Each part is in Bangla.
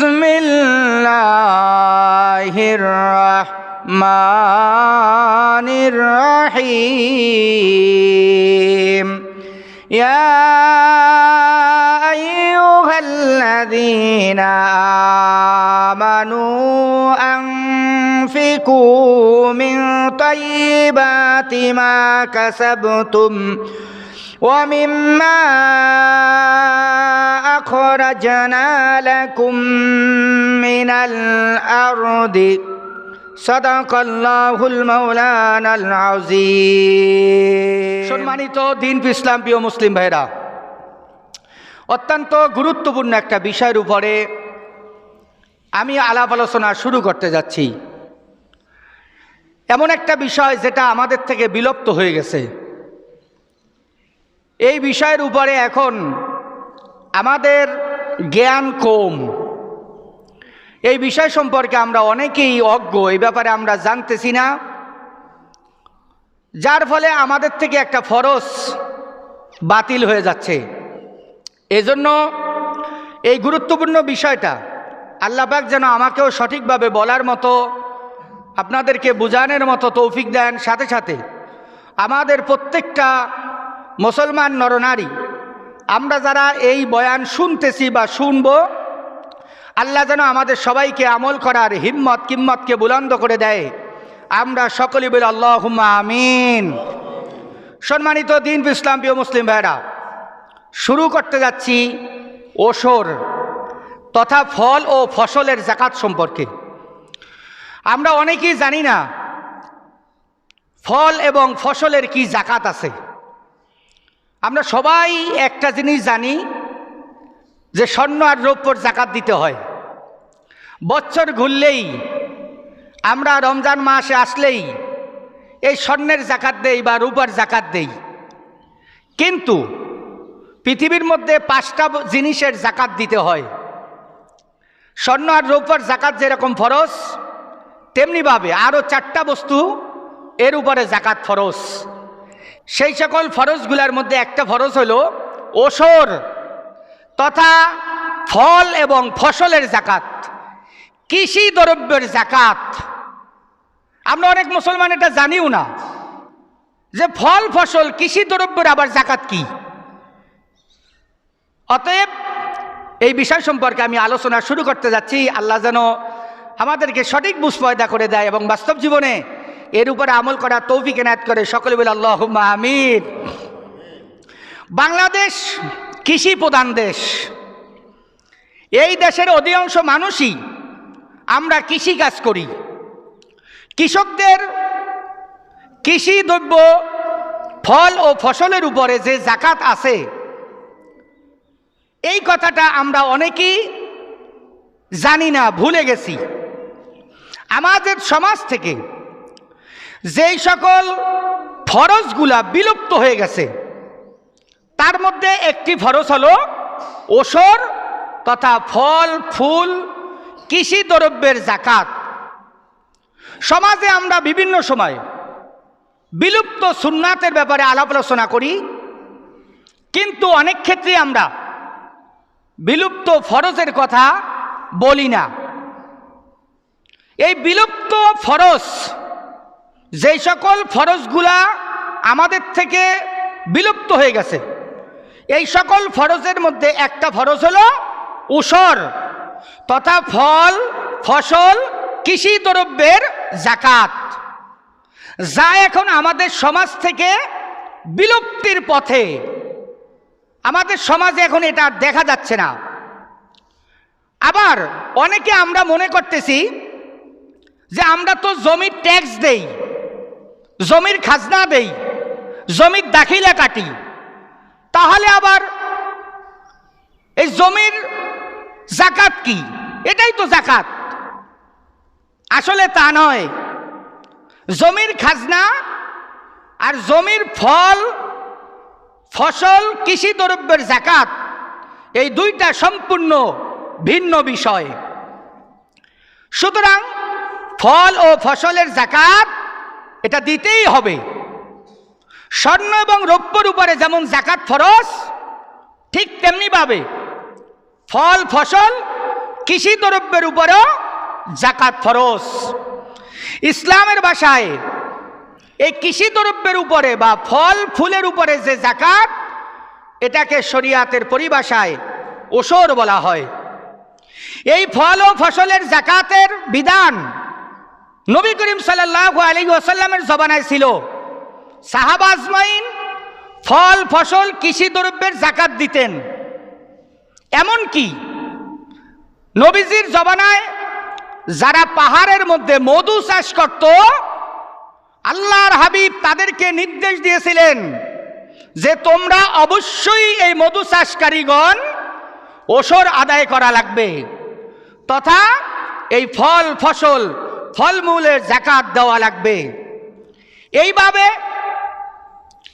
বিসমিল্লাহির রহমানির রহিম। ইয়া আইয়ুহাল্লাযীনা আমানু আনফিকু মিন তাইয়্যিবাতি মা কাসাবতুম وَمِمَّا أَخْرَجْنَا لَكُم مِّنَ الْأَرْضِ صَدَقَ اللَّهُ الْمَوْلَانَا الْعَظِيمُ। সম্মানিত দিন ইসলাম প্রিয় মুসলিম ভাইরা, অত্যন্ত গুরুত্বপূর্ণ একটা বিষয়ের উপরে আমি আলাপ আলোচনা শুরু করতে যাচ্ছি। এমন একটা বিষয় যেটা আমাদের থেকে বিলুপ্ত হয়ে গেছে। এই বিষয়ের উপরে এখন আমাদের জ্ঞান কম। এই বিষয় সম্পর্কে আমরা অনেকেই অজ্ঞ, এই ব্যাপারে আমরা জানতেছি না, যার ফলে আমাদের থেকে একটা ফরজ বাতিল হয়ে যাচ্ছে। এজন্য এই গুরুত্বপূর্ণ বিষয়টা আল্লাহ পাক যেন আমাকেও সঠিকভাবে বলার মতো, আপনাদেরকে বোঝানোর মতো তৌফিক দেন। সাথে সাথে আমাদের প্রত্যেকটা মুসলমান নরনারী, আমরা যারা এই বয়ান শুনতেছি বা শুনব, আল্লাহ যেন আমাদের সবাইকে আমল করার হিম্মত কিম্মতকে বুলন্দ করে দেয়। আমরা সকলে বলি আল্লাহুম্মা আমিন। সম্মানিত দিন ইসলাম প্রিয় মুসলিম ভাইরা, শুরু করতে যাচ্ছি ওশর তথা ফল ও ফসলের যাকাত সম্পর্কে। আমরা অনেকেই জানি না ফল এবং ফসলের কি যাকাত আছে। আমরা সবাই একটা জিনিস জানি যে স্বর্ণ আর রৌপ্যর যাকাত দিতে হয়। বছর ঘুরলেই, আমরা রমজান মাসে আসলেই এই স্বর্ণের যাকাত দেই বা রূপার যাকাত দেই। কিন্তু পৃথিবীর মধ্যে 5টা জিনিসের যাকাত দিতে হয়। স্বর্ণ আর রৌপ্যর যাকাত যেরকম ফরজ, তেমনিভাবে আরও 4টা বস্তু এর উপরে যাকাত ফরজ। সেই সকল ফরজগুলোর মধ্যে একটা ফরজ হলো ওশর তথা ফল এবং ফসলের যাকাত, কৃষি দ্রব্যের যাকাত। আমরা অনেক মুসলমান এটা জানিও না যে ফল ফসল কৃষি দ্রব্যের আবার যাকাত কি। অতএব এই বিষয় সম্পর্কে আমি আলোচনা শুরু করতে যাচ্ছি। আল্লাহ যেন আমাদেরকে সঠিক বুঝ পয়দা করে দেয় এবং বাস্তব জীবনে এর উপরে আমল করা তৌফিক এনায়েত করে। সকলে বলে আল্লাহুম্মা আমিন। বাংলাদেশ কৃষি প্রধান দেশ। এই দেশের অধিকাংশ মানুষই আমরা কৃষি কাজ করি। কৃষকদের কৃষি দ্রব্য ফল ও ফসলের উপরে যে যাকাত আছে, এই কথাটা আমরা অনেকেই জানি না, ভুলে গেছি। আমাদের সমাজ থেকে যেই সকল ফরজগুলা বিলুপ্ত হয়ে গেছে, তার মধ্যে একটি ফরজ হলো ওশর তথা ফল ফুল কৃষি দ্রব্যের যাকাত। সমাজে আমরা বিভিন্ন সময় বিলুপ্ত সুন্নাতের ব্যাপারে আলাপ আলোচনা করি, কিন্তু অনেক ক্ষেত্রে আমরা বিলুপ্ত ফরজের কথা বলি না। এই বিলুপ্ত ফরজ, যেই সকল ফরজগুলা আমাদের থেকে বিলুপ্ত হয়ে গেছে, এই সকল ফরজের মধ্যে একটা ফরজ হলো ওশর তথা ফল ফসল কৃষি দ্রব্যের যাকাত, যা এখন আমাদের সমাজ থেকে বিলুপ্তির পথে। আমাদের সমাজে এখন এটা দেখা যাচ্ছে না। আবার অনেকে আমরা মনে করতেছি যে আমরা তো জমির ট্যাক্স দেই, জমির খাজনা দেই, জমির দাখিলা কাটি, তাহলে আবার এই জমির যাকাত কি? এটাই তো যাকাত। আসলে তা নয়। জমির খাজনা আর জমির ফল ফসল কৃষি দ্রব্যের যাকাত, এই দুইটা সম্পূর্ণ ভিন্ন বিষয়। সুতরাং ফল ও ফসলের যাকাত এটা দিতেই হবে। স্বর্ণ এবং রৌপ্যর উপরে যেমন যাকাত ফরজ, ঠিক তেমনিভাবে ফল ফসল কৃষি দ্রব্যের উপরেও জাকাত ফরজ। ইসলামের ভাষায় এই কৃষি দ্রব্যের উপরে বা ফল ফুলের উপরে যে জাকাত, এটাকে শরিয়াতের পরিভাষায় ওশর বলা হয়। এই ফল ও ফসলের জাকাতের বিধান নবী করিম সাল্লাল্লাহু আলাইহি ওয়াসাল্লামের জমানায় ছিল। সাহাবা আজমাইন ফল ফসল কৃষি দ্রব্যের জাকাত দিতেন। এমনকি নবীজির জমানায় যারা পাহাড়ের মধ্যে মধু চাষ করত, আল্লাহর হাবিব তাদেরকে নির্দেশ দিয়েছিলেন যে তোমরা অবশ্যই এই মধু চাষকারীগণ ওশর আদায় করা লাগবে, তথা এই ফল ফসল ফলমূলের জাকাত দেওয়া লাগবে। এইভাবে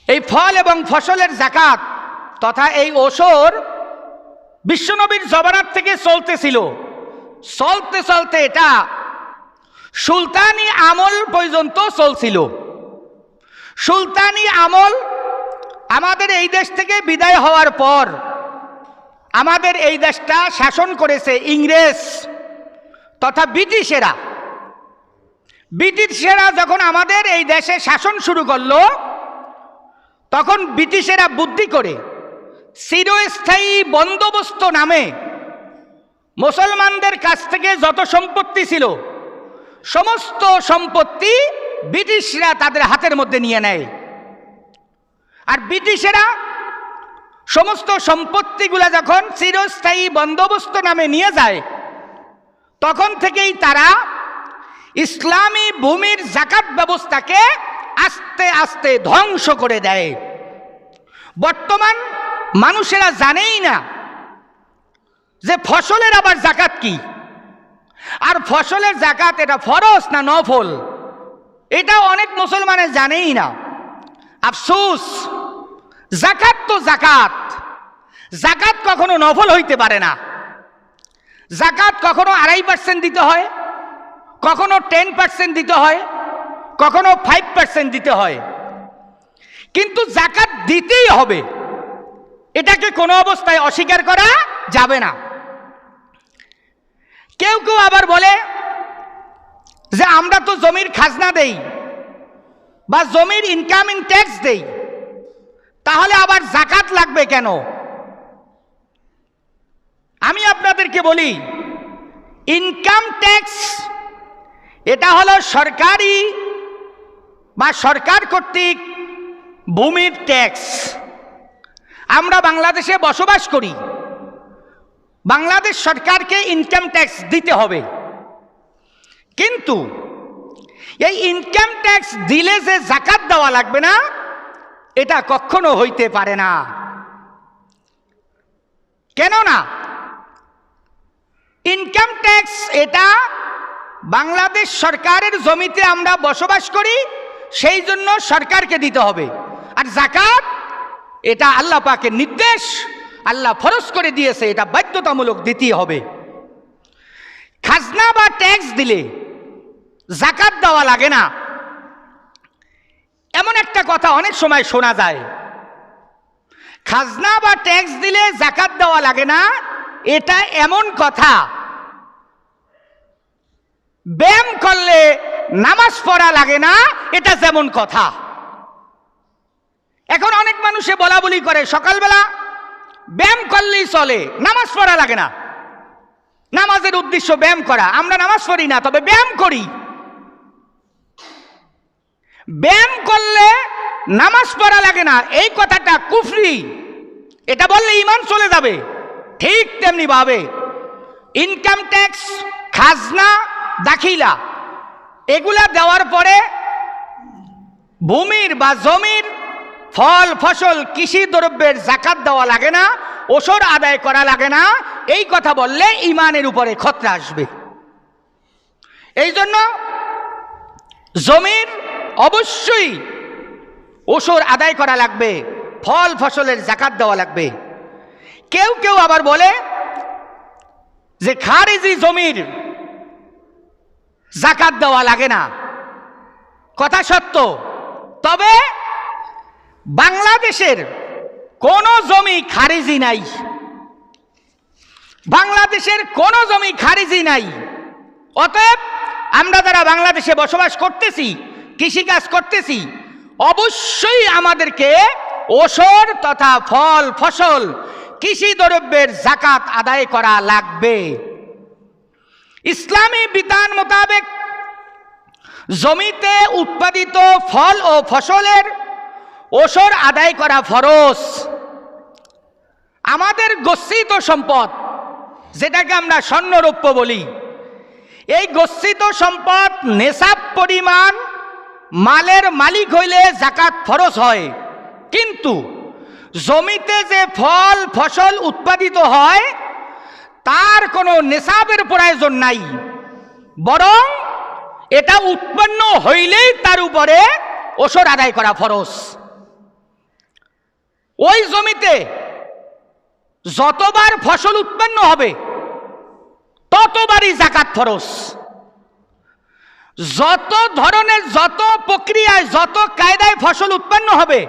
এই ফল এবং ফসলের জাকাত তথা এই ওশর বিশ্বনবীর জমানার থেকে চলতেছিল। চলতে চলতে এটা সুলতানি আমল পর্যন্ত চলছিল। সুলতানি আমল আমাদের এই দেশ থেকে বিদায় হওয়ার পর আমাদের এই দেশটা শাসন করেছে ইংরেজ তথা ব্রিটিশেরা। ব্রিটিশেরা যখন আমাদের এই দেশে শাসন শুরু করলো, তখন ব্রিটিশেরা বুদ্ধি করে চিরস্থায়ী বন্দোবস্ত নামে মুসলমানদের কাছ থেকে যত সম্পত্তি ছিল সমস্ত সম্পত্তি ব্রিটিশরা তাদের হাতের মধ্যে নিয়ে নেয়। আর ব্রিটিশেরা সমস্ত সম্পত্তিগুলা যখন চিরস্থায়ী বন্দোবস্ত নামে নিয়ে যায়, তখন থেকেই তারা ইসলামী ভূমির জাকাত ব্যবস্থাকে আস্তে আস্তে ধ্বংস করে দেয়। বর্তমান মানুষেরা জানেই না যে ফসলের আবার জাকাত কি, আর ফসলের জাকাত এটা ফরজ না নফল, এটা অনেক মুসলমানে জানেই না। আফসোস, জাকাত তো জাকাত, জাকাত কখনো নফল হইতে পারে না। জাকাত কখনো 2.5% দিতে হয়, কখনো 10% দিতে হয়, কখনো 5% দিতে হয়, কিন্তু জাকাত দিতেই হবে, এটাকে কোনো অবস্থায় অস্বীকার করা যাবে না। কেউ কেউ আবার বলে যে আমরা তো জমির খাজনা দেই বা জমির ইনকামিং ট্যাক্স দেই, তাহলে আবার জাকাত লাগবে কেন? আমি আপনাদেরকে বলি, ইনকাম ট্যাক্স এটা হলো সরকারি বা সরকার কর্তৃক ভূমির ট্যাক্স। আমরা বাংলাদেশে বসবাস করি, বাংলাদেশ সরকারকে ইনকাম ট্যাক্স দিতে হবে, কিন্তু এই ইনকাম ট্যাক্স দিলে যে জাকাত দেওয়া লাগবে না, এটা কখনো হইতে পারে না। কেন না? ইনকাম ট্যাক্স এটা বাংলাদেশ সরকারের জমিতে আমরা বসবাস করি, সেই জন্য সরকারকে দিতে হবে। আর জাকাত এটা আল্লাহ পাকের নির্দেশ, আল্লাহ ফরজ করে দিয়েছে, এটা বাধ্যতামূলক দিতেই হবে। খাজনা বা ট্যাক্স দিলে জাকাত দেওয়া লাগে না, এমন একটা কথা অনেক সময় শোনা যায়। খাজনা বা ট্যাক্স দিলে জাকাত দেওয়া লাগে না, এটা এমন কথা। ব্যায়াম করলে নামাজ পড়া লাগে না, এটা যেমন কথা। এখন অনেক মানুষে বলা বলি করে সকালবেলা ব্যায়াম করলেই চলে, নামাজ পড়া লাগে না। নামাজের উদ্দেশ্য ব্যায়াম করা, আমরা নামাজ পড়ি না, তবে ব্যায়াম করি। ব্যায়াম করলে নামাজ পড়া লাগে না, এই কথাটা কুফরি, এটা বললে ঈমান চলে যাবে। ঠিক তেমনি ভাবে ইনকাম ট্যাক্স, খাজনা, দাখিলা এগুলা দেওয়ার পরে ভূমির বা জমির ফল ফসল কৃষি দ্রব্যের জাকাত দেওয়া লাগে না, ওশর আদায় করা লাগে না, এই কথা বললে ঈমানের উপরে খতরা আসবে। এই জন্য জমির অবশ্যই ওশর আদায় করা লাগবে, ফল ফসলের জাকাত দেওয়া লাগবে। কেউ কেউ আবার বলে যে খারিজি জমির জাকাত দেওয়া লাগে না, কথা সত্য, তবে বাংলাদেশের কোন জমি খারিজি নাই। বাংলাদেশের কোনো জমি খারিজি নাই। অতএব আমরা যারা বাংলাদেশে বসবাস করতেছি, কৃষিকাজ করতেছি, অবশ্যই আমাদেরকে ওসর তথা ফল ফসল কৃষি দ্রব্যের যাকাত আদায় করা লাগবে। ইসলামী বিধান মোতাবেক জমিতে উৎপাদিত ফল ও ফসলের ওসর আদায় করা ফরজ। আমাদের গচ্ছিত সম্পদ, যেটাকে আমরা স্বর্ণরৌপ্য বলি, এই গচ্ছিত সম্পদ নেশাব পরিমাণ মালের মালিক হইলে যাকাত ফরজ হয়। কিন্তু জমিতে যে ফল ফসল উৎপাদিত হয় তার কোনো নেশাবের প্রয়োজন নাই, বরং এটা উৎপন্ন হইলেই তার উপরে ওসর আদায় করা ফরজ। ওই জমিতে যতবার ফসল উৎপন্ন হবে ততবারই যাকাত ফরজ। যত ধরনের, যত প্রক্রিয়ায়, যত কায়দায় ফসল উৎপন্ন হবে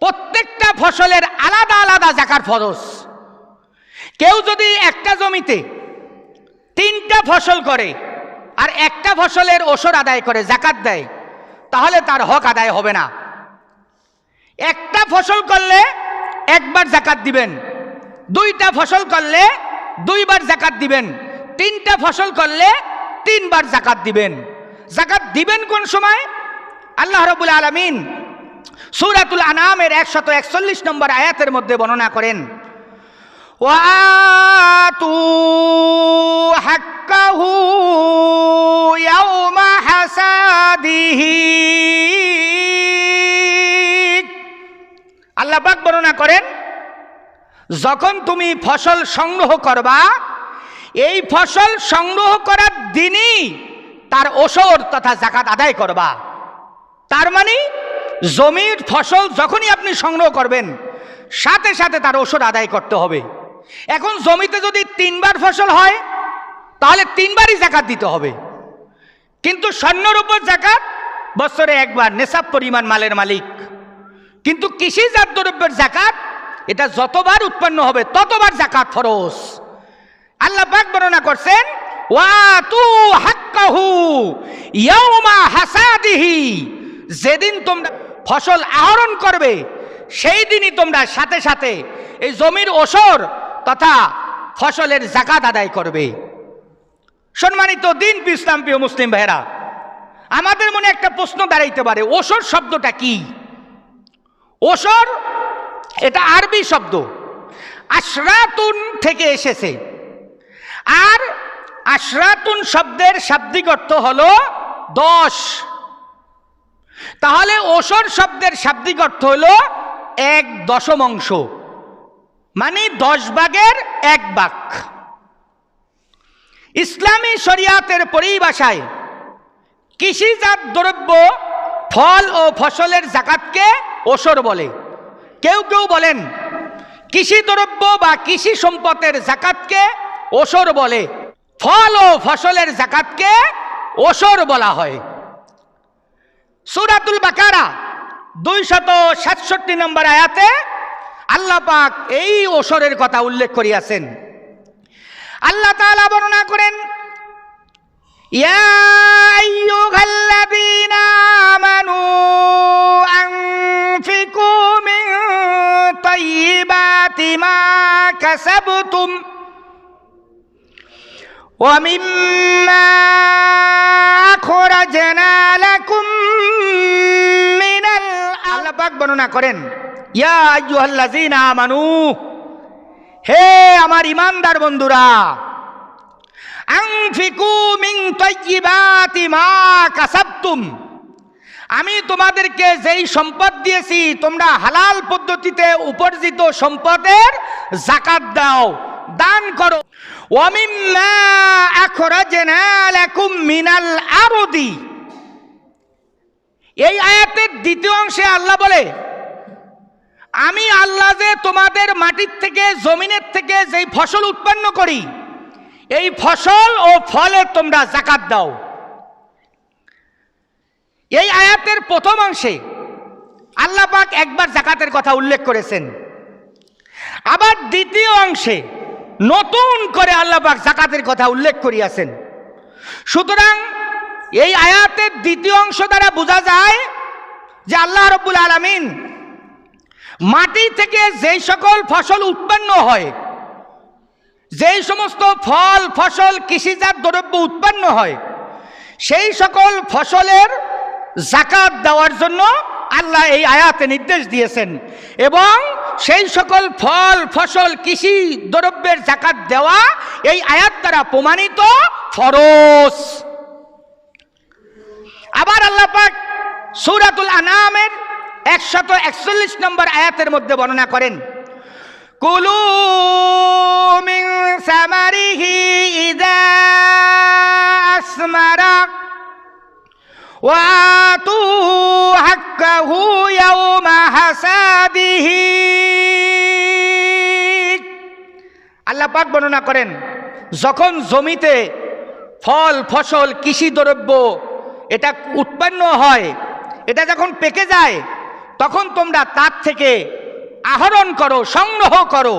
প্রত্যেকটা ফসলের আলাদা আলাদা যাকাত ফরজ। কেউ যদি একটা জমিতে 3টা ফসল করে আর একটা ফসলের ওসর আদায় করে যাকাত দেয়, তাহলে তার হক আদায় হবে না। একটা ফসল করলে একবার যাকাত দিবেন, 2টা ফসল করলে 2বার যাকাত দিবেন, 3টা ফসল করলে 3বার যাকাত দিবেন। যাকাত দিবেন কোন সময়? আল্লাহ রাব্বুল আলামিন সূরাতুল আনআমের 141 নম্বর আয়াতের মধ্যে বর্ণনা করেন, ওয়াতু হাক্কাহু ইয়াওমা হাসাদিহি। আল্লাহ পাক বর্ণনা করেন, যখন তুমি ফসল সংগ্রহ করবা, এই ফসল সংগ্রহ করার দিনই তার ওসর তথা যাকাত আদায় করবা। তার মানে জমির ফসল যখনই আপনি সংগ্রহ করবেন সাথে সাথে তার ওসর আদায় করতে হবে। এখন জমিতে যদি 3বার ফসল হয় তাহলে 3বারই যাকাত দিতে হবে। কিন্তু স্বর্ণের উপর যাকাত বছরে একবার, নেশাব পরিমাণ মালের মালিক। কিন্তু কৃষিজাত দ্রব্যের যাকাত এটা যতবার উৎপন্ন হবে ততবার যাকাত ফরজ। আল্লাহ পাক বর্ণনা করছেন, ওয়াতু হাক্কাহু ইয়াওমা হাসাদিহি। যেদিন তোমরা ফসল আহরণ করবে সেই দিনই তোমরা সাথে সাথে এই জমির ওসর তথা ফসলের যাকাত আদায় করবে। সম্মানিত দিন ইসলাম প্রিয় মুসলিম ভাইরা, আমাদের মনে একটা প্রশ্ন দাঁড়াইতে পারে, ওসর শব্দটা কি? ওসর এটা আরবি শব্দ, আশরাতুন থেকে এসেছে। আর আশরাতুন শব্দের শাব্দিক অর্থ হলো 10। তাহলে ওসর শব্দের শাব্দিক অর্থ হলো 1/10, মানে 10 ভাগের 1 ভাগ। ইসলামী শরিয়াতের পরিভাষায় কৃষিজাত দ্রব্য ফল ও ফসলের যাকাতকে ওসর বলে। কেউ কেউ বলেন কৃষি দ্রব্য বা কৃষি সম্পদের যাকাতকে ওসর বলে, ফল ও ফসলের যাকাতকে ওসর বলা হয়। সূরাতুল বাকারা 267 নম্বর আয়াতে আল্লাহ পাক এই ওসরের কথা উল্লেখ করিয়াছেন। আল্লাহ তাআলা বর্ণনা করেন, ইয়া আইয়ুহাল্লাযীনা আমানু আনফিকু মিন তাইয়্যিবাতি মা কাসাবতুম ওয়া মিম্মা আখরাজনা লাকুম মিনাল। আল্লাহ পাক বর্ণনা করেন, ইয়া আইয়ুহাল্লাযীনা আমানু, হে আমার ইমানদার বন্ধুরা, আনফিকু মিন তাইয়্যিবাতি মা কাসাবতুম, আমি তোমাদেরকে যেই সম্পদ দিয়েছি তোমরা হালাল পদ্ধতিতে উপার্জিত সম্পদের যাকাত দাও, দান করো। ওয়া মিম্মা আখরাজনা লাকুম মিনাল আরদি। এই আয়াতের দ্বিতীয় অংশে আল্লাহ বলে, আমি আল্লাহ যে তোমাদের মাটির থেকে, জমিনের থেকে যেই ফসল উৎপন্ন করি, এই ফসল ও ফলে তোমরা যাকাত দাও। এই আয়াতের প্রথম অংশে আল্লাহ পাক একবার যাকাতের কথা উল্লেখ করেছেন, আবার দ্বিতীয় অংশে নতুন করে আল্লাহ পাক যাকাতের কথা উল্লেখ করিয়াছেন। সুতরাং এই আয়াতের দ্বিতীয় অংশ দ্বারা বোঝা যায় যে আল্লাহ রাব্বুল আলামিন মাটি থেকে যেই সকল ফসল উৎপন্ন হয়, যেই সমস্ত ফল ফসল কৃষিজাত দ্রব্য উৎপন্ন হয়, সেই সকল ফসলের যাকাত দেওয়ার জন্য আল্লাহ এই আয়াতে নির্দেশ দিয়েছেন এবং সেই সকল ফল ফসল কৃষি দ্রব্যের যাকাত দেওয়া এই আয়াত দ্বারা প্রমাণিত ফরজ। আবার আল্লাহ পাক সূরাতুল আনামের 141 নম্বর আয়াতের মধ্যে বর্ণনা করেন, কুলু মিন সামারিহি ইযা আসমারা ওয়া আতু হাক্কাহু ইয়াওমা হাসাদিহি। আল্লাহ পাক বর্ণনা করেন, যখন জমিতে ফল ফসল কৃষি দ্রব্য এটা উৎপন্ন হয়, এটা যখন পেকে যায়, তখন তোমরা তার থেকে আহরণ করো, সংগ্রহ করো।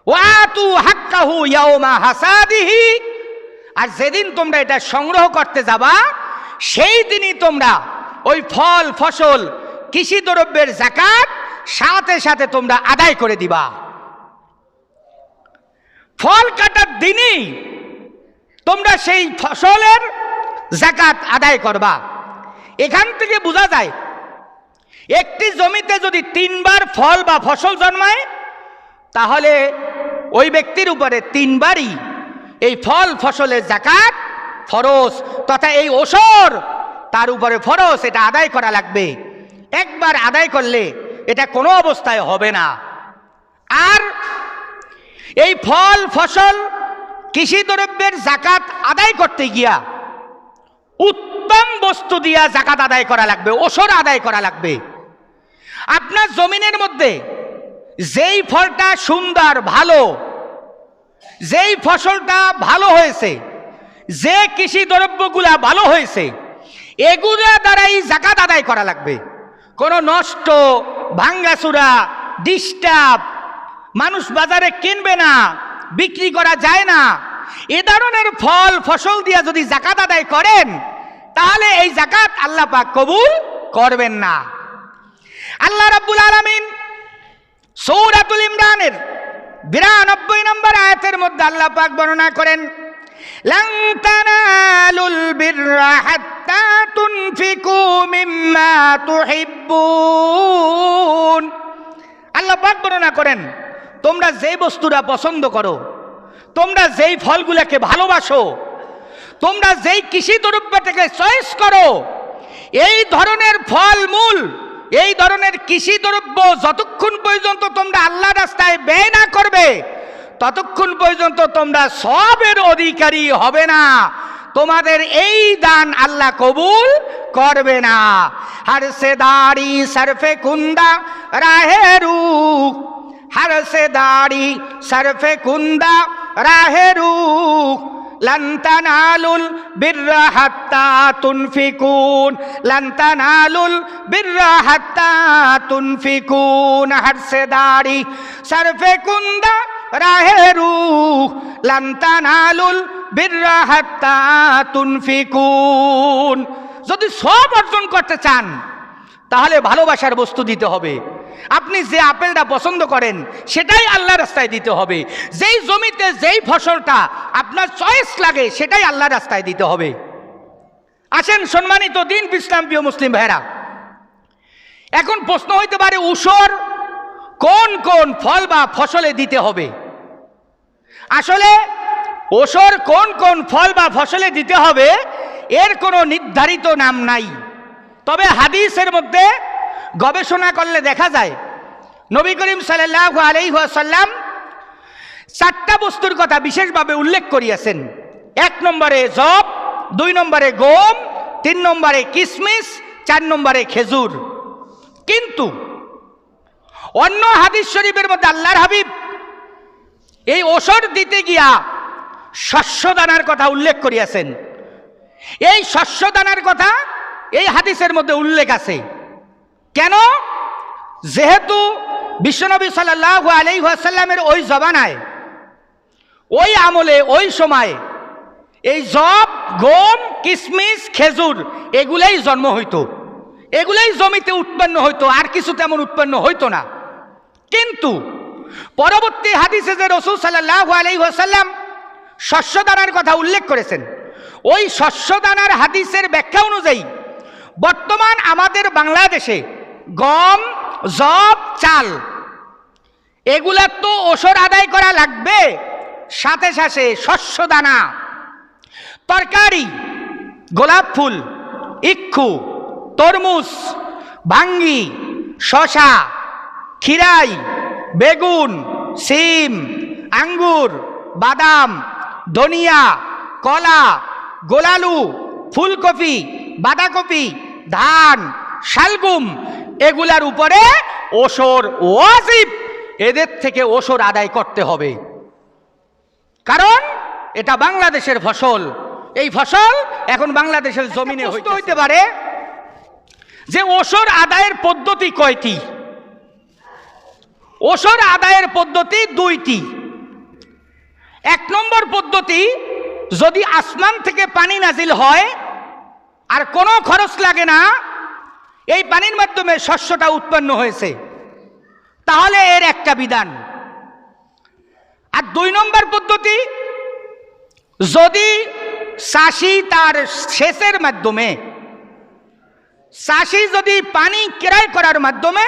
ওয়াতু হাক্কাহু ইয়াওমা হাসাদিহি, আর যেদিন তোমরা এটা সংগ্রহ করতে যাবা সেই দিনই তোমরা ওই ফল ফসল কৃষি দ্রব্যের যাকাত সাথে সাথে তোমরা আদায় করে দিবা। ফল কাটার দিনই তোমরা সেই ফসলের যাকাত আদায় করবা। এখান থেকে বোঝা যায় একটি জমিতে যদি 3 বার ফল বা ফসল জন্মায়, তাহলে ওই ব্যক্তির উপরে 3 বারই এই ফল ফসলের যাকাত ফরজ, তথা এই ওসর তার উপরে ফরজ, এটা আদায় করা লাগবে। একবার আদায় করলে এটা কোনো অবস্থায় হবে না। আর এই ফল ফসল কৃষি দ্রব্যের যাকাত আদায় করতে গিয়া উত্তম বস্তু দিয়া যাকাত আদায় করা লাগবে, ওসর আদায় করা লাগবে। আপনার জমিনের মধ্যে যেই ফলটা সুন্দর ভালো, যেই ফসলটা ভালো হয়েছে, যে কৃষি দ্রব্যগুলা ভালো হয়েছে, এগুলা দ্বারাই যাকাত আদায় করা লাগবে। কোনো নষ্ট ভাঙ্গাচুরা ডিস্টার্ব মানুষ বাজারে কিনবে না, বিক্রি করা যায় না। এ ধরনের ফল ফসল দিয়া যদি যাকাত আদায় করেন, তাহলে এই যাকাত আল্লাহ পাক কবুল করবেন না। আল্লাহ রাব্বুল আলামিন সূরাতুল ইমরানের 92 নম্বর আয়াতের মধ্যে আল্লাহ পাক বর্ণনা করেন, লান তানালুল বিররা হাত্তা তুনফিকু মিম্মা তুহিব্বুন। আল্লাহ পাক বর্ণনা করেন, তোমরা যেই বস্তুটা পছন্দ করো, তোমরা যেই ফলগুলোকে ভালোবাসো, তোমরা যেই কৃষি দ্রব্যটাকে চয়েস করো, এই ধরনের ফলমূল, এই ধরনের কৃষি দ্রব্য যতক্ষণ পর্যন্ত তোমরা আল্লাহর রাস্তায় ব্যয় না করবে, ততক্ষণ পর্যন্ত তোমরা সবের অধিকারী হবে না। তোমাদের এই দান আল্লাহ কবুল করবে না। হর সে দাড়ি সরফে কুন্দা রাহে রুখ, হর সে দাড়ি সরফে কুন্দা রাহে রুখ, লান তানালুল বিররা হাত্তা তুনফিকুন, লান তানালুল বিররা হাত্তা তুনফিকুন। হর সে দাড়ি সরফে কুন্দা রাহে রুখ, লান তানালুল বিররা হাত্তা তুনফিকুন। যদি সব অর্জন করতে চান, তাহলে ভালোবাসার বস্তু দিতে হবে। আপনি যে আপেলটা পছন্দ করেন সেটাই আল্লাহর রাস্তায় দিতে হবে। যেই জমিতে যেই ফসলটা আপনার চয়েস লাগে সেটাই আল্লাহর রাস্তায় দিতে হবে। আসেন সম্মানিত দিন ইসলাম প্রিয় মুসলিম ভাইরা, এখন প্রশ্ন হইতে পারে উসর কোন কোন ফল বা ফসলে দিতে হবে। আসলে ওসর কোন কোন ফল বা ফসলে দিতে হবে এর কোনো নির্ধারিত নাম নাই। তবে হাদিসের মধ্যে গবেষণা করলে দেখা যায় নবী করিম সাল্লাল্লাহু আলাইহি ওয়াসাল্লাম 4টা বস্তুর কথা বিশেষভাবে উল্লেখ করিয়াছেন। 1 নম্বরে জব, 2 নম্বরে গম, 3 নম্বরে কিশমিশ, 4 নম্বরে খেজুর। কিন্তু অন্য হাদিস শরীফের মধ্যে আল্লাহর হাবিব এই ওসর দিতে গিয়া শস্য দানার কথা উল্লেখ করিয়াছেন। এই শস্য দানার কথা এই হাদিসের মধ্যে উল্লেখ আছে। কেন? যেহেতু বিশ্বনবী সাল্লাল্লাহু আলাইহি ওয়াসাল্লামের ওই জমানায় ওই আমলে ওই সময় এই জব, গম, কিশমিশ, খেজুর এগুলাই জন্ম হইতো, এগুলাই জমিতে উৎপন্ন হইতো, আর কিছু তেমন উৎপন্ন হইতো না। কিন্তু পরবর্তী হাদিসে যে রাসূল সাল্লাল্লাহু আলাইহি ওয়াসাল্লাম শস্যদানার কথা উল্লেখ করেছেন, ওই শস্যদানার হাদিসের ব্যাখ্যা অনুযায়ী বর্তমান আমাদের বাংলাদেশে গম, জব, চাল এগুলার তো ওসর আদায় করা লাগবে, সাথে সাথে শস্যদানা, তরকারি, গোলাপ ফুল, ইক্ষু, তরমুজ, ভাঙ্গি, শশা, খিরাই, বেগুন, সিম, আঙ্গুর, বাদাম, ধনিয়া, কলা, গোলালু, ফুলকপি, বাঁধাকপি, ধান, শালগুম এগুলার উপরে ওসর ওয়াজিব, এদের থেকে ওসর আদায় করতে হবে। কারণ এটা বাংলাদেশের ফসল, এই ফসল এখন বাংলাদেশের জমিনে হইতে পারে যে ওসর আদায়ের পদ্ধতি কয়টি? ওসর আদায়ের পদ্ধতি দুইটি। এক নম্বর পদ্ধতি, যদি আসমান থেকে পানি নাজিল হয় আর কোনো খরচ লাগে না, এই পানির মাধ্যমে শস্যটা উৎপন্ন হয়েছে, তাহলে এর একটা বিধান। আর দুই নম্বর পদ্ধতি, যদি চাষি তার সেচের মাধ্যমে, চাষি যদি পানি ক্রয় করার মাধ্যমে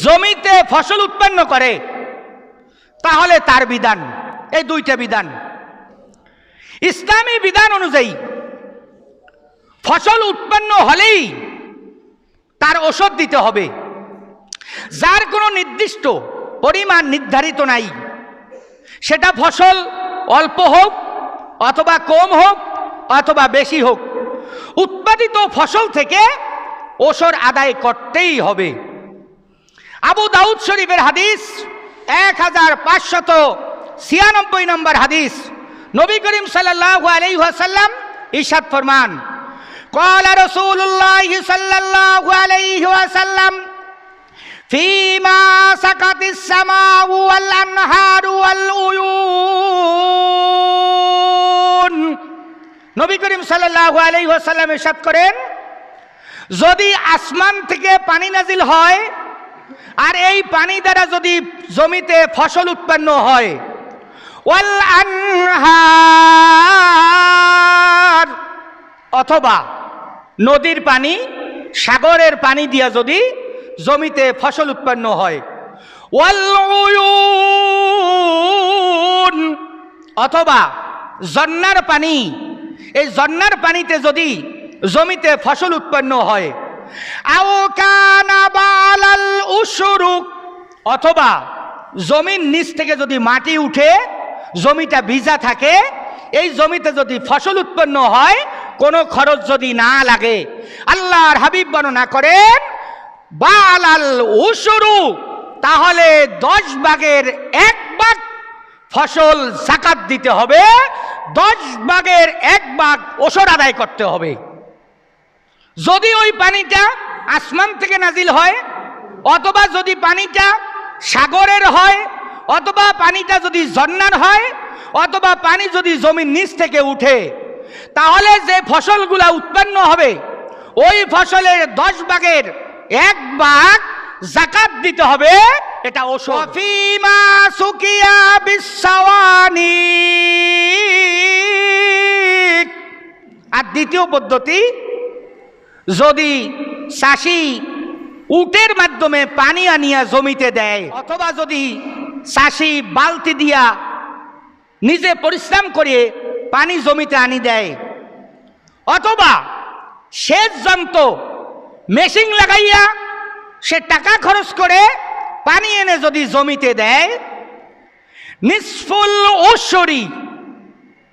জমিতে ফসল উৎপন্ন করে, তাহলে তার বিধান। এই দুইটা বিধান। ইসলামী বিধান অনুযায়ী ফসল উৎপন্ন হলেই তার ওষুধ দিতে হবে, যার কোনো নির্দিষ্ট পরিমাণ নির্ধারিত নাই। সেটা ফসল অল্প হোক অথবা কম হোক অথবা বেশি হোক, উৎপাদিত ফসল থেকে ওষুধ আদায় করতেই হবে। আবু দাউদ শরীফের হাদিস 1596 নম্বর হাদিস, নবী করিম সাল্লাল্লাহু আলাইহি ওয়াসাল্লাম ইরশাদ ফরমান, ক্বালা রাসূলুল্লাহ সাল্লাল্লাহু আলাইহি ওয়াসাল্লাম, ফীমা সাকাতিস সামাউ ওয়াল আনহারু ওয়াল উয়ুন। নবী করিম সাল্লাল্লাহু আলাইহি ওয়াসাল্লাম ইরশাদ করেন, যদি আসমান থেকে পানি নাজিল হয় আর এই পানি দ্বারা যদি জমিতে ফসল উৎপন্ন হয়, ওয়াল আনহার, অথবা নদীর পানি, সাগরের পানি দিয়া যদি জমিতে ফসল উৎপন্ন হয়, ওয়াল উয়ুন, অথবা ঝর্ণার পানি, এই ঝর্ণার পানিতে যদি জমিতে ফসল উৎপন্ন হয়, আও কানা বালাল উশরু, অথবা জমির নিচ থেকে যদি মাটি উঠে জমিটা ভিজা থাকে, এই জমিতে যদি ফসল উৎপন্ন হয়, কোনো খরচ যদি না লাগে, আল্লাহর হাবিব বর্ণনা করেন বালাল উশরু, তাহলে 10 ভাগের 1 ভাগ ফসল যাকাত দিতে হবে, 10 ভাগের 1 ভাগ ওসর আদায় করতে হবে। যদি ওই পানিটা আসমান থেকে নাজিল হয়, অথবা যদি পানিটা সাগরের হয়, অথবা পানিটা যদি ঝর্ণার হয়, অথবা পানি যদি জমির নিচ থেকে উঠে, তাহলে যে ফসলগুলা উৎপন্ন হবে ওই ফসলের 10 ভাগের 1 ভাগ যাকাত দিতে হবে। এটা ওষুধ। ফিমা সুকিয়া বিসাওয়ানি। আর দ্বিতীয় পদ্ধতি, যদি চাষি উটের মাধ্যমে পানি আনিয়া জমিতে দেয়, অথবা যদি চাষি বালতি দিয়া নিজে পরিশ্রম করে পানি জমিতে আনি দেয়, অথবা সেচ যন্ত্র মেশিন লাগাইয়া সে টাকা খরচ করে পানি এনে যদি জমিতে দেয়, নিসফুল ওশরি,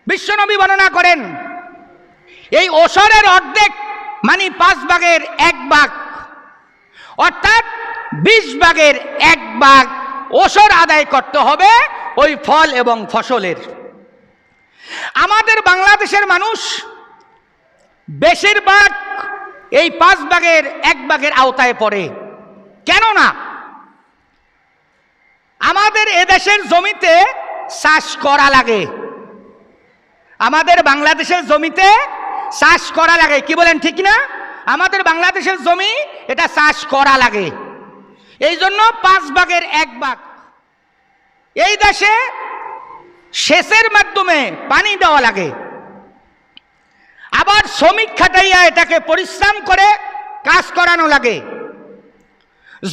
বিশ্বনবী বর্ণনা করেন এই ওশরের অর্ধেক মানে 5 ভাগের 1 ভাগ, অর্থাৎ 20 ভাগের 1 ভাগ ওশর আদায় করতে হবে ওই ফল এবং ফসলের। আমাদের বাংলাদেশের মানুষ বেশিরভাগ এই 5 ভাগের 1 ভাগের আওতায় পড়ে। কেননা আমাদের এদেশের জমিতে চাষ করা লাগে। আমাদের বাংলাদেশের জমিতে চাষ করা লাগে, কি বলেন ঠিক না? আমাদের বাংলাদেশের জমি এটা চাষ করা লাগে। এই জন্য 5 ভাগের 1 ভাগ এই দেশে সেচের মাধ্যমে পানি দেওয়া লাগে, আবার শ্রমিক খাটাইয়া এটাকে পরিশ্রম করে কাজ করানো লাগে,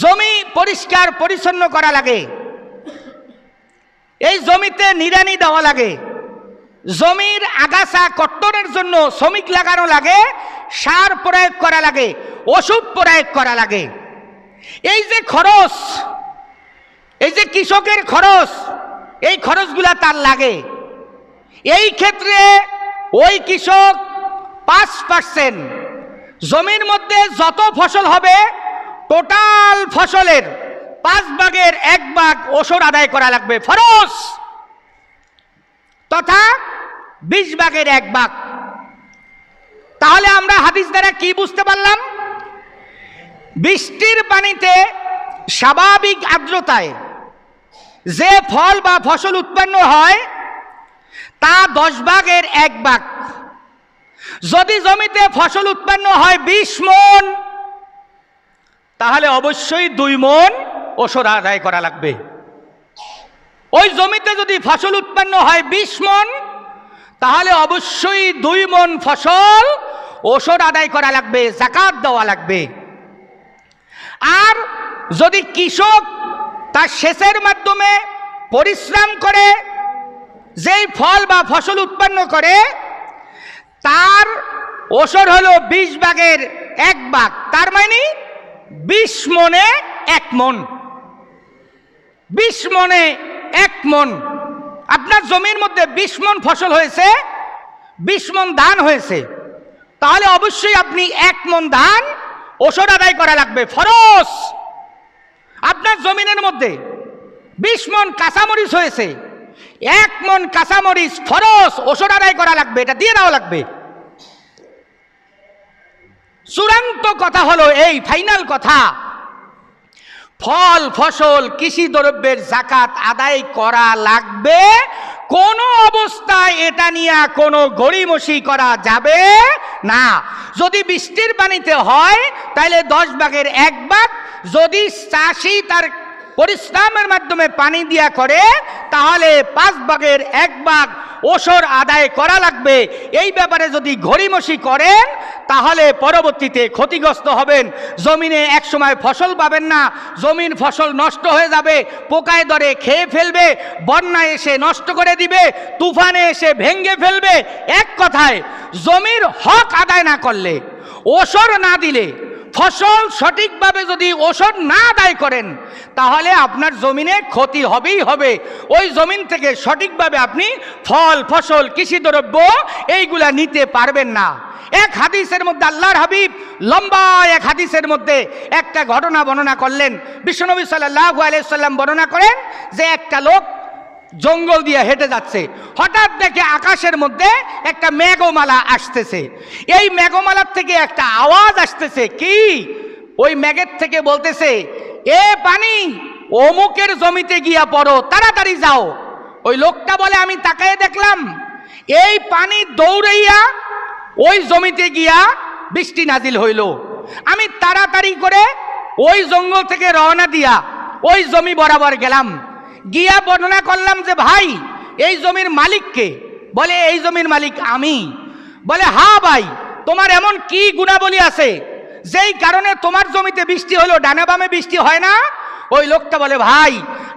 জমি পরিষ্কার পরিচ্ছন্ন করা লাগে, এই জমিতে নিড়ানি দেওয়া লাগে, জমির আগাছা কর্তনের জন্য শ্রমিক লাগানো লাগে, সার প্রয়োগ করা লাগে, ওষুধ প্রয়োগ করা লাগে। এই যে খরচ, এই যে কৃষকের খরচ, এই খরচগুলা তার লাগে। এই ক্ষেত্রে ওই কৃষক 5% জমির মধ্যে যত ফসল হবে টোটাল ফসলের 5 ভাগের 1 ভাগ ওষুধ আদায় করা লাগবে ফরজ, তথা 20 ভাগের 1 ভাগ। তাহলে আমরা হাদিস দ্বারা কি বুঝতে পারলাম? বৃষ্টির পানিতে স্বাভাবিক আর্দ্রতায় যে ফল বা ফসল উৎপন্ন হয় তা 10 ভাগের 1 ভাগ। যদি জমিতে ফসল উৎপন্ন হয় 20 মণ, তাহলে অবশ্যই 2 মণ ওষুধ আদায় করা লাগবে। ওই জমিতে যদি ফসল উৎপন্ন হয় 20 মণ, তাহলে অবশ্যই 2 মণ ফসল ওষুধ আদায় করা লাগবে, যাকাত দেওয়া লাগবে। আর যদি কৃষক তার সেচের মাধ্যমে পরিশ্রম করে যেই ফল বা ফসল উৎপন্ন করে তার ওষুধ হলো 20 ভাগের 1 ভাগ, তার মানে 20 মণে 1 মণ। 20 মণে 1 মণ। আপনার জমির মধ্যে 20 মণ ফসল হয়েছে, 20 মণ ধান হয়েছে, তাহলে অবশ্যই আপনি 1 মণ ধান ওষুধ আদায় করা লাগবে ফরজ। আপনার জমিনের মধ্যে 20 মণ কাঁচামরিচ হয়েছে, 1 মণ কাঁচামরিচ ফরজ ওষুধ আদায় করা লাগবে, এটা দিয়ে দেওয়া লাগবে। চূড়ান্ত কথা হলো এই, ফাইনাল কথা, ফল ফসল কৃষি দ্রব্যের যাকাত আদায় করা লাগবে। কোনো অবস্থায় এটা নিয়ে কোনো গড়িমসি করা যাবে না। যদি বৃষ্টির পানিতে হয় তাহলে 10 ভাগের 1 ভাগ, যদি চাষি তার পরিশ্রমের মাধ্যমে পানি দিয়া করে তাহলে 5 ভাগের 1 ভাগ ওষুধ আদায় করা লাগবে। এই ব্যাপারে যদি গড়িমসি করেন তাহলে পরবর্তীতে ক্ষতিগ্রস্ত হবেন। জমিনে এক সময় ফসল পাবেন না, জমির ফসল নষ্ট হয়ে যাবে, পোকায় ধরে খেয়ে ফেলবে, বন্যায় এসে নষ্ট করে দিবে, তুফানে এসে ভেঙে ফেলবে। এক কথায় জমির হক আদায় না করলে, ওষুধ না দিলে, ফসল সঠিকভাবে যদি ওষুধ না আদায় করেন তাহলে আপনার জমিনে ক্ষতি হবেই হবে। ওই জমিন থেকে সঠিকভাবে আপনি ফল ফসল কৃষি দ্রব্য এইগুলা নিতে পারবেন না। এক হাদিসের মধ্যে আল্লাহর হাবিব লম্বা এক হাদিসের মধ্যে একটা ঘটনা বর্ণনা করলেন। বিশ্বনবী সাল্লাল্লাহু আলাইহি সাল্লাম বর্ণনা করেন যে একটা লোক জঙ্গল দিয়ে হেঁটে যাচ্ছে, হঠাৎ দেখে আকাশের মধ্যে একটা মেঘমালা আসতেছে। এই মেঘমালার থেকে একটা আওয়াজ আসতেছে, কি? ওই মেঘের থেকে বলতেছে, এ পানি অমুকের জমিতে গিয়া পড়ো, তাড়াতাড়ি যাও। ওই লোকটা বলে, আমি তাকায় দেখলাম এই পানি দৌড়াইয়া ওই জমিতে গিয়া বৃষ্টি নাজিল হইল। আমি তাড়াতাড়ি করে ওই জঙ্গল থেকে রওনা দিয়া ওই জমি বরাবর গেলাম, গিয়া বর্ণনা করলাম যে ভাই এই জমির মালিককে? বলে এই জমির মালিক আমি। বলে হ্যাঁ ভাই, তোমার এমন কি গুণাবলী আছে যেই কারণে তোমার জমিতে বৃষ্টি হলো, ডানে বামে বৃষ্টি হয় না? ওই লোকটা বলে, ভাই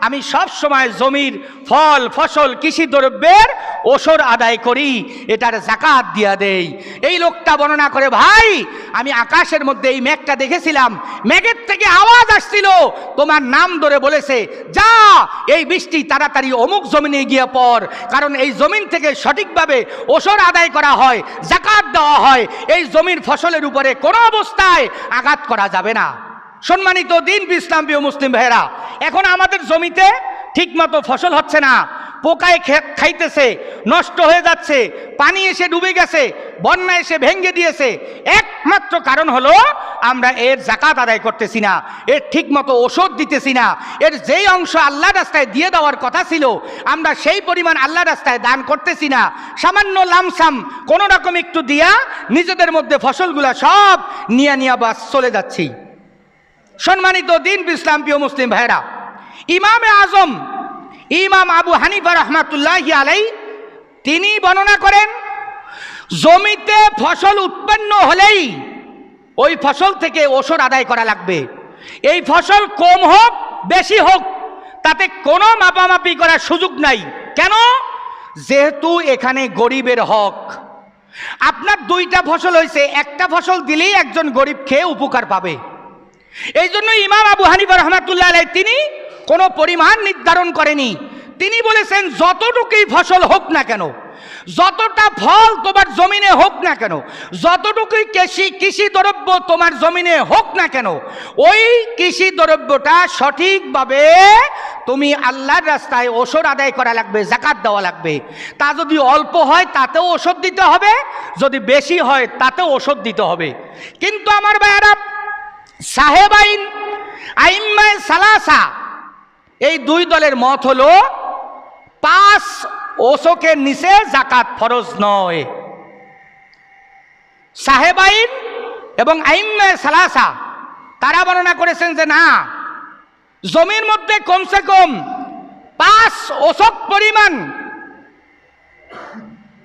আমি সব সময় জমির ফল ফসল কৃষি দ্রব্যের ওষুধ আদায় করি, এটার যাকাত দিয়া দেই। এই লোকটা বর্ণনা করে, ভাই আমি আকাশের মধ্যে এই মেঘটা দেখেছিলাম, মেঘের থেকে আওয়াজ আসছিল, তোমার নাম ধরে বলেছে, যা এই বৃষ্টি তাড়াতাড়ি অমুক জমিনে গিয়ে পড়, কারণ এই জমিন থেকে সঠিকভাবে ওষুধ আদায় করা হয়, যাকাত দেওয়া হয়। এই জমির ফসলের উপরে কোনো অবস্থায় আঘাত করা যাবে না। সম্মানিত দিন ইসলাম প্রিয় মুসলিম ভাইরা, এখন আমাদের জমিতে ঠিকমতো ফসল হচ্ছে না, পোকায় খাইতেছে, নষ্ট হয়ে যাচ্ছে, পানি এসে ডুবে গেছে, বন্যা এসে ভেঙে দিয়েছে, একমাত্র কারণ হলো আমরা এর জাকাত আদায় করতেছি না, এর ঠিক মতো ওষুধ দিতেছি না, এর যেই অংশ আল্লাহর রাস্তায় দিয়ে দেওয়ার কথা ছিল আমরা সেই পরিমাণ আল্লাহর রাস্তায় দান করতেছি না। সামান্য লামসাম কোনো রকম একটু দিয়া নিজেদের মধ্যে ফসলগুলা সব নিয়ে বাস চলে যাচ্ছি। সম্মানিত দিন ইসলাম প্রিয় মুসলিম ভাইরা, ইমামে আজম ইমাম আবু হানিফা রহমাতুল্লাহি আলাইহি তিনি বর্ণনা করেন, জমিতে ফসল উৎপন্ন হলেই ওই ফসল থেকে ওষুধ আদায় করা লাগবে। এই ফসল কম হোক বেশি হোক তাতে কোনো মাপামাপি করার সুযোগ নাই। কেন? যেহেতু এখানে গরিবের হক। আপনার দুইটা ফসল হয়েছে, একটা ফসল দিলেই একজন গরিব খেয়ে উপকার পাবে। এই জন্য ইমাম আবু হানিফা রহমাতুল্লাহ আলাইহি তিনি কোনো পরিমাণ নির্ধারণ করেনি। তিনি বলেছেন যতটুকুই ফসল হোক না কেন, যতটা ফল তোমার জমিনে হোক না কেন, যতটুকুই কৃষি দ্রব্য তোমার জমিনে হোক না কেন, ওই কৃষি দ্রব্যটা সঠিকভাবে তুমি আল্লাহর রাস্তায় ওষুধ আদায় করা লাগবে, জাকাত দেওয়া লাগবে। তা যদি অল্প হয় তাতেও ওষুধ দিতে হবে, যদি বেশি হয় তাতেও ওষুধ দিতে হবে। কিন্তু আমার ভাইয়েরা, সাহেব আইন আইম্মায়ে সালাসা এই দুই দলের মত হলো 5 ওসকের নিচে জাকাত ফরজ নয়। সাহেব আইন এবং আইম্মায়ে সালাসা তারা বর্ণনা করেছেন যে না, জমির মধ্যে কমসে কম 5 ওসক পরিমাণ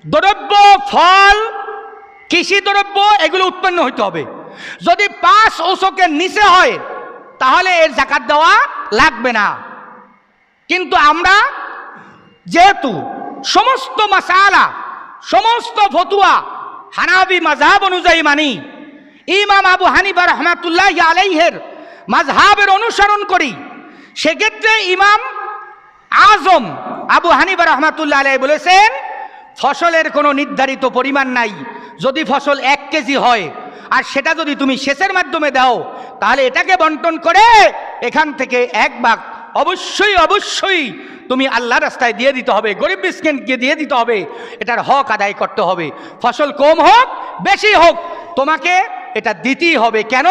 দ্রব্য, ফল, কৃষি দ্রব্য এগুলো উৎপন্ন হইতে হবে। যদি 5 ওসকের নিচে হয় তাহলে এর জাকাত দেওয়া লাগবে না। কিন্তু আমরা যেহেতু সমস্ত মাসালা, সমস্ত ফতুয়া হানাফি মাযহাব অনুযায়ী মানি, ইমাম আবু হানিফা রাহমাতুল্লাহি আলাইহির মাযহাবের অনুসরণ করি, সেক্ষেত্রে ইমাম আজম আবু হানিফা রাহমাতুল্লাহি আলাইহি বলেছেন ফসলের কোনো নির্ধারিত পরিমাণ নাই। যদি ফসল 1 কেজি হয় আর সেটা যদি তুমি সেচের মাধ্যমে দাও তাহলে এটাকে বন্টন করে এখান থেকে 1 ভাগ অবশ্যই তুমি আল্লাহর রাস্তায় দিয়ে দিতে হবে, গরিব মিসকিনকে দিয়ে দিতে হবে, এটার হক আদায় করতে হবে। ফসল কম হোক বেশি হোক তোমাকে এটা দিতেই হবে। কেন?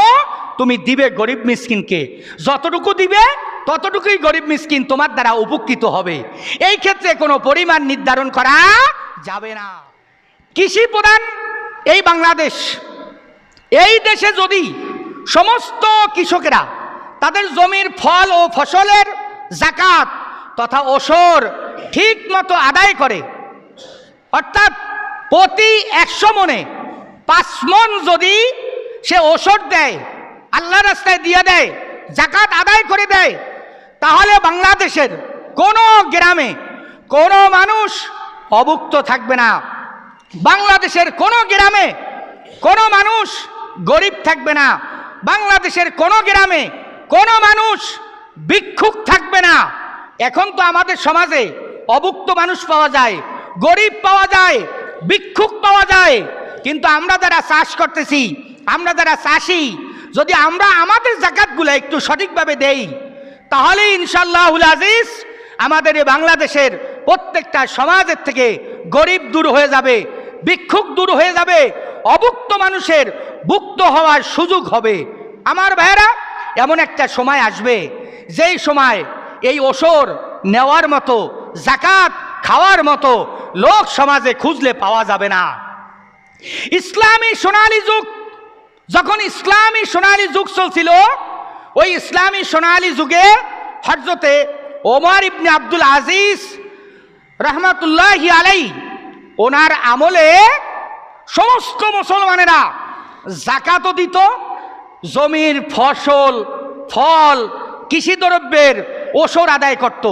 তুমি দিবে গরিব মিসকিনকে, যতটুকু দিবে ততটুকুই গরিব মিসকিন তোমার দ্বারা উপকৃত হবে। এই ক্ষেত্রে কোনো পরিমাণ নির্ধারণ করা যাবে না। কৃষি প্রধান এই বাংলাদেশ, এই দেশে যদি সমস্ত কৃষকেরা তাদের জমির ফল ও ফসলের জাকাত তথা ওসর ঠিক মতো আদায় করে, অর্থাৎ প্রতি 100 মনে 5 মন যদি সে ওসর দেয়, আল্লাহর রাস্তায় দিয়ে দেয়, জাকাত আদায় করে দেয়, তাহলে বাংলাদেশের কোনো গ্রামে কোনো মানুষ অভুক্ত থাকবে না। বাংলাদেশের কোনো গ্রামে কোনো মানুষ গরিব থাকবে না। বাংলাদেশের কোনো গ্রামে কোনো মানুষ ভিক্ষুক থাকবে না। এখন তো আমাদের সমাজে অভুক্ত মানুষ পাওয়া যায়, গরিব পাওয়া যায়, ভিক্ষুক পাওয়া যায়। কিন্তু আমরা যারা চাষ করতেছি, আমরা যারা চাষি, যদি আমরা আমাদের জাকাতগুলো একটু সঠিকভাবে দেই তাহলে ইনশাআল্লাহুল আজিজ আমাদের এই বাংলাদেশের প্রত্যেকটা সমাজের থেকে গরিব দূর হয়ে যাবে, ভিক্ষুক দূর হয়ে যাবে, অভুক্ত মানুষের ভুক্ত হওয়ার সুযোগ হবে। আমার ভাইয়েরা, এমন একটা সময় আসবে যেই সময় এই ওসর নেওয়ার মতো, জাকাত খাওয়ার মতো লোক সমাজে খুঁজলে পাওয়া যাবে না। ইসলামী সোনালী যুগ, যখন ইসলামী সোনালী যুগ চলছিল, ওই ইসলামী সোনালী যুগে হযরতে ওমর ইবনে আব্দুল আজিজ রহমাতুল্লাহি আলাইহি ওনার আমলে সমস্ত মুসলমানেরা জাকাতও দিত, জমির ফসল, ফল, কৃষি দ্রব্যের ওসর আদায় করত,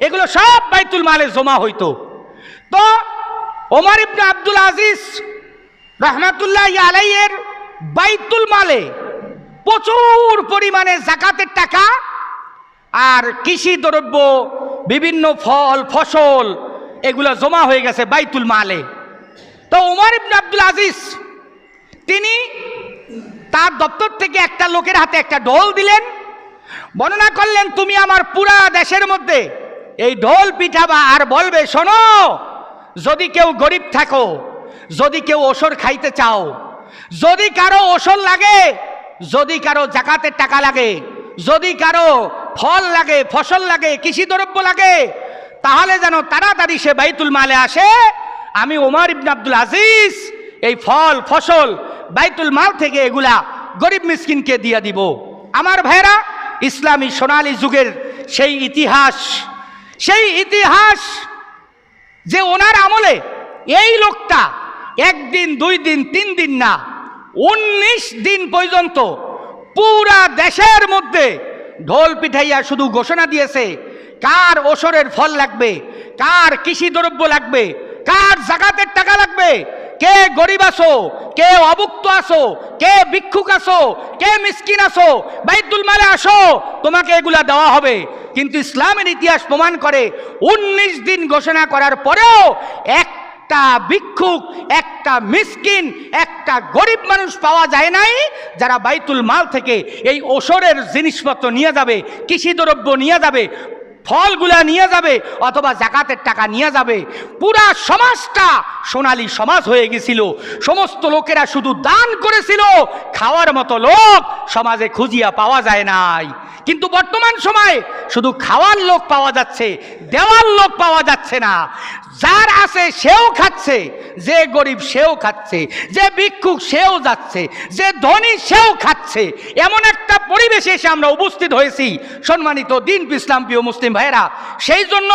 এগুলো সব বাইতুল মালে জমা হইতো। তো ওমর ইবনে আব্দুল আজিজ রহমাতুল্লাহি আলাইহির বাইতুল মালে প্রচুর পরিমাণে জাকাতের টাকা আর কৃষি দ্রব্য, বিভিন্ন ফল ফসল এগুলো জমা হয়ে গেছে বাইতুল মালে। তো ওমর ইবনে আব্দুল আজিজ তিনি তার দপ্তর থেকে একটা লোকের হাতে একটা ঢোল দিলেন, বর্ণনা করলেন তুমি আমার পুরা দেশের মধ্যে এই ঢোল পিঠাবা আর বলবে, শোনো, যদি কেউ গরিব থাকো, যদি কেউ ওসর খাইতে চাও, যদি কারো ওসর লাগে, যদি কারো জাকাতের টাকা লাগে, যদি কারো ফল লাগে, ফসল লাগে, কৃষি দ্রব্য লাগে, তাহলে যেন তাড়াতাড়ি সে বাইতুল মালে আসে। আমি ওমর ইবনে আব্দুল আজিজ এই ফল ফসল বাইতুল মাল থেকে এগুলা গরিব মিসকিনকে দিয়ে দিব। আমার ভাইরা, ইসলামী সোনালী যুগের সেই ইতিহাস যে ওনার আমলে এই লোকটা একদিন, 2 দিন, 3 দিন না, 19 দিন পর্যন্ত পুরা দেশের মধ্যে ঢোল পিঠাইয়া শুধু ঘোষণা দিয়েছে কার ওসরের ফল লাগবে, কার কৃষি দ্রব্য লাগবে, কার জাকাতের টাকা লাগবে, কে গরিব আসো, কে অভুক্ত আসো, কে ভিক্ষুক আসো, কে মিসকিন আসো, বাইতুল মালে আসো, তোমাকে এগুলা দেওয়া হবে। কিন্তু ইসলামের ইতিহাস প্রমাণ করে 19 দিন ঘোষণা করার পরেও একটা ভিক্ষুক, একটা মিসকিন, একটা গরিব মানুষ পাওয়া যায় নাই যারা বাইতুল মাল থেকে এই ওসরের জিনিসপত্র নিয়ে যাবে, কৃষি দ্রব্য নিয়ে যাবে, ফলগুলা নিয়ে যাবে, অথবা জাকাতের টাকা নিয়ে যাবে। পুরা সমাজটা সোনালী সমাজ হয়ে গেছিল। সমস্ত লোকেরা শুধু দান করেছিল, খাওয়ার মতো লোক সমাজে খুঁজিয়া পাওয়া যায় নাই। কিন্তু বর্তমান সময়ে শুধু খাওয়ার লোক পাওয়া যাচ্ছে, দেওয়ার লোক পাওয়া যাচ্ছে না। যার আছে সেও খাচ্ছে, যে গরিব সেও খাচ্ছে, যে ভিক্ষুক সেও যাচ্ছে, যে ধনী সেও খাচ্ছে। এমন একটা পরিবেশে এসে আমরা উপস্থিত হয়েছি সম্মানিত দিন ইসলাম প্রিয় মুসলিম ভাইয়েরা। সেই জন্য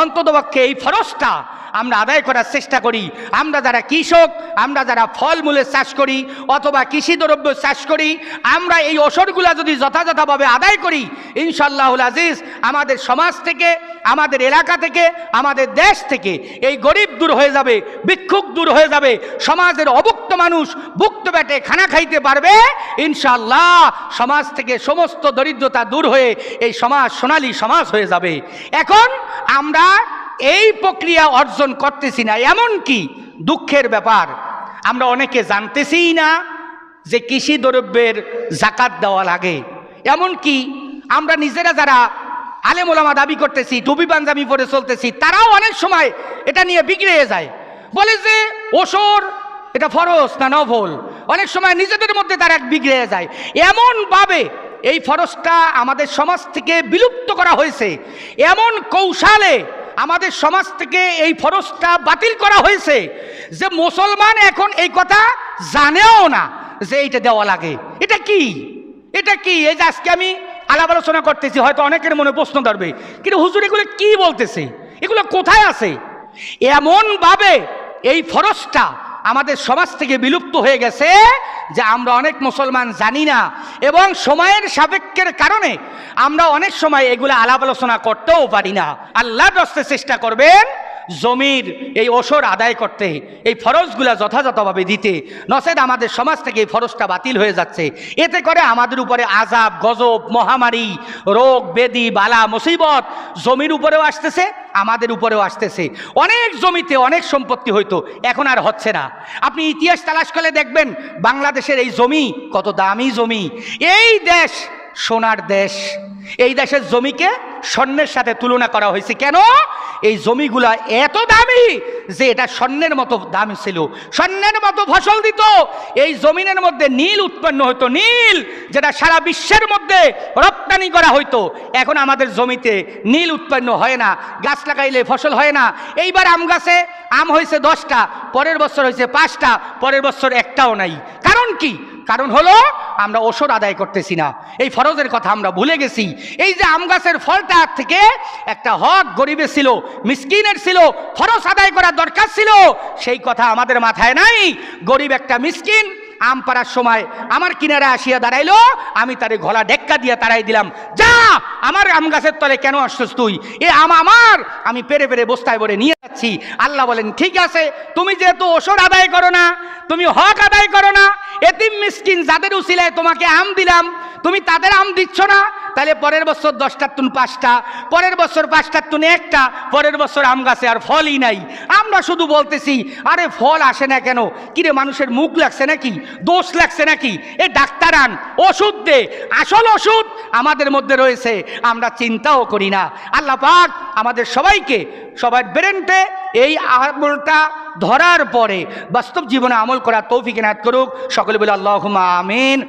অন্ততপক্ষে এই ফরজটা আমরা আদায় করার চেষ্টা করি। আমরা যারা কৃষক, আমরা যারা ফলমূলের চাষ করি অথবা কৃষি দ্রব্য চাষ করি, আমরা এই ওসরগুলা যদি যথাযথভাবে আদায় করি, ইনশাআল্লাহুল আজিজ আমাদের সমাজ থেকে, আমাদের এলাকা থেকে, আমাদের দেশ থেকে এই গরিব দূর হয়ে যাবে, ভিক্ষুক দূর হয়ে যাবে, সমাজের অভুক্ত মানুষ ভুক্ত পেটে খানা খাইতে পারবে ইনশাআল্লাহ। সমাজ থেকে সমস্ত দরিদ্রতা দূর হয়ে এই সমাজ সোনালী সমাজ হয়ে যাবে। এখন আমরা এই প্রক্রিয়া অর্জন করতেছি না। এমন কি দুঃখের ব্যাপার, আমরা অনেকে জানতেছিই না যে কৃষি দ্রব্যের জাকাত দেওয়া লাগে। এমন কি আমরা নিজেরা যারা আলেম ওলামা দাবি করতেছি, টুপি পাঞ্জাবি পরে চলতেছি, তারাও অনেক সময় এটা নিয়ে বিগড়ে যায়, বলে যে ওসর এটা ফরজ না নফল। অনেক সময় নিজেদের মধ্যে তারা বিগড়ে যায়। এমনভাবে এই ফরজটা আমাদের সমাজ থেকে বিলুপ্ত করা হয়েছে, এমন কৌশলে আমাদের সমাজ থেকে এই ফরজটা বাতিল করা হয়েছে যে মুসলমান এখন এই কথা জানেও না যে এইটা দেওয়া লাগে। এটা কি, এটা কি? এই যে আজকে আমি আলাপ আলোচনা করতেছি, হয়তো অনেকের মনে প্রশ্ন ধরবে, কিন্তু হুজুর এগুলো কি বলতেছে, এগুলো কোথায় আছে? এমনভাবে এই ফরজটা আমাদের সমাজ থেকে বিলুপ্ত হয়ে গেছে যে আমরা অনেক মুসলমান জানি না, এবং সময়ের সাপেক্ষের কারণে আমরা অনেক সময় এগুলো আলাপ আলোচনা করতেও পারি না। আল্লাহর রাস্তে চেষ্টা করবেন জমির এই ওসর আদায় করতে, এই ফরজগুলা যথাযথভাবে দিতে, নচেত আমাদের সমাজ থেকে এই ফরজটা বাতিল হয়ে যাচ্ছে। এতে করে আমাদের উপরে আযাব, গজব, মহামারী, রোগ ব্যাধি, বালা মুসিবত জমির উপরেও আসতেছে, আমাদের উপরেও আসতেছে। অনেক জমিতে অনেক সম্পত্তি হইতো, এখন আর হচ্ছে না। আপনি ইতিহাস তালাশ করলে দেখবেন বাংলাদেশের এই জমি কত দামি জমি। এই দেশ সোনার দেশ, এই দেশের জমিকে স্বর্ণের সাথে তুলনা করা হয়েছে। কেন? এই জমিগুলা এত দামি যে এটা স্বর্ণের মতো দামি ছিল, স্বর্ণের মতো ফসল দিত। এই জমিনের মধ্যে নীল উৎপন্ন হতো, নীল যেটা সারা বিশ্বের মধ্যে রপ্তানি করা হইতো। এখন আমাদের জমিতে নীল উৎপন্ন হয় না, গাছ লাগাইলে ফসল হয় না। এইবার আম গাছে আম হয়েছে 10টা, পরের বছর হয়েছে 5টা, পরের বছর একটাও নাই। কারণ কি? কারণ হলো আমরা ওসর আদায় করতেছি না, এই ফরজের কথা আমরা ভুলে গেছি। এই যে আম গাছের ফলটা থেকে একটা হক গরিবের ছিল, মিসকিনের ছিল, ফরজ আদায় করার দরকার ছিল, সেই কথা আমাদের মাথায় নাই। গরিব একটা মিসকিন আম পাড়ার সময় আমার কিনারে আসিয়া দাঁড়াইলো, আমি তারে গলা ডেক্কা দিয়ে তাড়াই দিলাম, যা আমার আম গাছের তলে কেন আসছিস তুই, এ আম আমার, আমি পেরে পেরে বস্তায় ভরে নিয়ে যাচ্ছি। আল্লাহ বলেন ঠিক আছে, তুমি যেহেতু ওসর আদায় করো না, তুমি হক আদায় করো না, এতিম মিসকিন যাদের উসিলায় তোমাকে আম দিলাম, তুমি তাদের আম দিচ্ছ না, তাহলে পরের বছর 10টার তুন 5টা, পরের বছর 5টার তুন 1টা, পরের বছর আম গাছে আর ফলই নাই। আমরা শুধু বলতেছি আরে ফল আসে না কেন, কিরে মানুষের মুখ লাগছে নাকি, দোষ লাগছে নাকি, এ ডাক্তার আন, ওষুধ দে। আসল ওষুধ আমাদের মধ্যে রয়েছে, আমরা চিন্তাও করি না। আল্লাহ পাক আমাদের সবাইকে সবার ব্রেনতে এই আমলটা ধরার পরে বাস্তব জীবনে আমল করা তৌফিক এনায়েত করুক। সকলে বলে আল্লাহুম্মা আমিন।